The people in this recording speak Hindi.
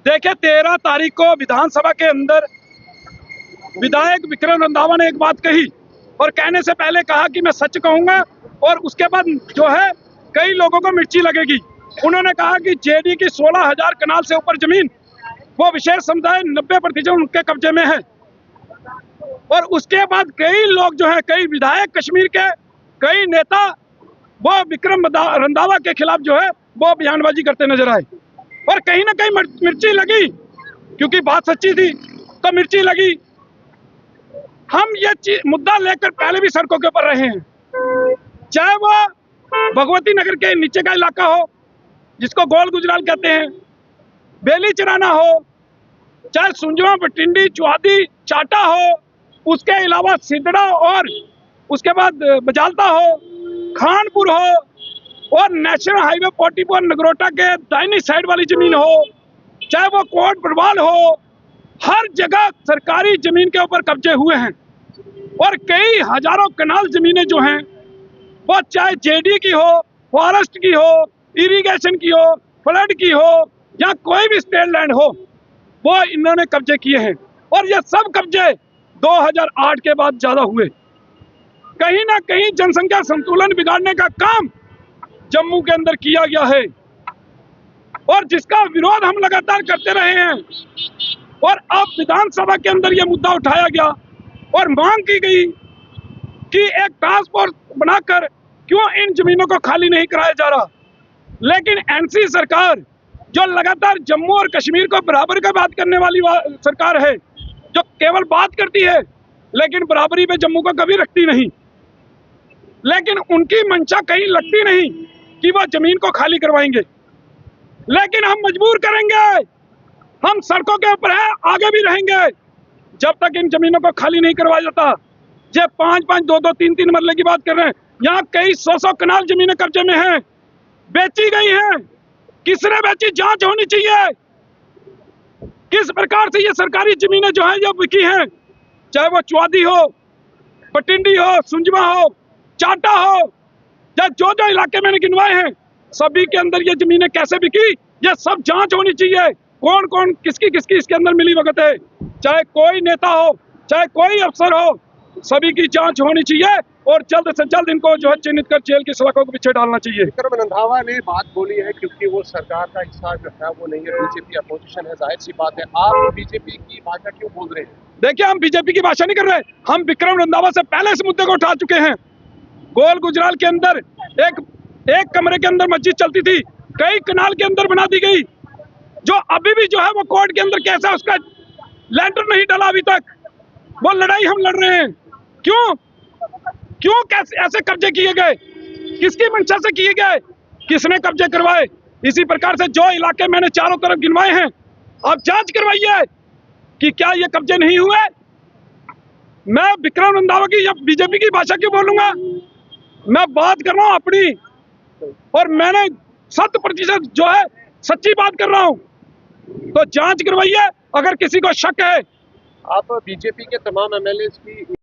देखिए 13 तारीख को विधानसभा के अंदर विधायक विक्रम रंधावा ने एक बात कही और कहने से पहले कहा कि मैं सच कहूंगा, और उसके बाद जो है कई लोगों को मिर्ची लगेगी। उन्होंने कहा कि जेडी की 16,000 कनाल से ऊपर जमीन वो विशेष समुदाय 90% उनके कब्जे में है। और उसके बाद कई लोग जो है, कई विधायक कश्मीर के, कई नेता वो विक्रम रंधावा के खिलाफ जो है वो बयानबाजी करते नजर आए। और कहीं ना कहीं मिर्ची लगी, क्योंकि बात सच्ची थी तो मिर्ची लगी। हम ये मुद्दा लेकर पहले भी सड़कों के ऊपर रहे हैं, चाहे वो भगवती नगर के नीचे का इलाका हो जिसको गोल गुजराल कहते हैं, बेली चराना हो, चाहे सुंजवा, बटिंडी, चुआदी, चाटा हो, उसके अलावा सिदड़ा और उसके बाद बजालता हो, खानपुर हो, और नेशनल हाईवे 44 नगरोटा के दाहिनी साइड वाली जमीन हो, चाहे वो कोट बरवाल हो, हर जगह सरकारी जमीन के ऊपर कब्जे हुए हैं। और कई हजारों कनाल जमीनें जो हैं वो चाहे जेडी की हो, फॉरेस्ट की हो, इरिगेशन की हो, फ्लड की हो, या कोई भी स्टेट लैंड हो, वो इन्होंने कब्जे किए हैं। और ये सब कब्जे 2008 के बाद ज्यादा हुए। कहीं ना कहीं जनसंख्या संतुलन बिगाड़ने का काम जम्मू के अंदर किया गया है, और जिसका विरोध हम लगातार करते रहे हैं। और अब विधानसभा के अंदर यह मुद्दा उठाया गया और मांग की गई कि एक टास्क फोर्स बनाकर क्यों इन जमीनों को खाली नहीं कराया जा रहा। लेकिन एनसी सरकार जो लगातार जम्मू और कश्मीर को बराबर का बात करने वाली सरकार है, जो केवल बात करती है लेकिन बराबरी पे जम्मू को कभी रखती नहीं, लेकिन उनकी मंशा कहीं लगती नहीं कि वह जमीन को खाली करवाएंगे। लेकिन हम मजबूर करेंगे, हम सड़कों के ऊपर है, आगे भी रहेंगे जब तक इन जमीनों को खाली नहीं करवाया जाता। ये 5-5, 2-2, 3-3 मरले की बात कर रहे हैं, यहाँ कई 100 कनाल जमीनें कब्जे में हैं, बेची गई हैं। किसने बेची, जांच होनी चाहिए। किस प्रकार से ये सरकारी जमीनें जो है ये बिकी हैं, चाहे वो चुआदी हो, बटिंडी हो, सुंजमा हो, चाटा हो, या जो जो इलाके मैंने गिनवाए हैं, सभी के अंदर ये जमीनें कैसे बिकी, ये सब जांच होनी चाहिए। कौन कौन किसकी किसकी इसके अंदर मिली भगत है, चाहे कोई नेता हो, चाहे कोई अफसर हो, सभी की जांच होनी चाहिए और जल्द से जल्द इनको जो है चिन्हित कर जेल की सलाखों के पीछे डालना चाहिए। विक्रम रंधावा ने बात बोली है, क्योंकि वो सरकार का हिस्सा जो है वो नहीं है, बीजेपी अपोजिशन है, जाहिर सी बात है। आप बीजेपी की भाषा क्यों बोल रहे हैं? देखिए, हम बीजेपी की भाषा नहीं कर रहे, हम विक्रम रंधावा से पहले इस मुद्दे को उठा चुके हैं। गोल गुजराल के अंदर एक कमरे के अंदर मस्जिद चलती थी, कई कनाल के अंदर बना दी गई, जो अभी भी जो है वो कोर्ट के अंदर कैसा उसका लैंटर नहीं डाला अभी तक। वो लड़ाई हम लड़ रहे हैं। क्यों कैसे ऐसे कब्जे किए गए, किसकी मंशा से किए गए, किसने कब्जे करवाए। इसी प्रकार से जो इलाके मैंने चारों तरफ गिनवाए हैं, आप जांच करवाइए कि क्या ये कब्जे नहीं हुए। मैं विक्रम रंधावा की या बीजेपी की भाषा क्यों बोलूंगा, मैं बात कर रहा हूं अपनी, और मैंने 100% जो है सच्ची बात कर रहा हूं। तो जांच करवाइए, अगर किसी को शक है। आप बीजेपी के तमाम एमएलए की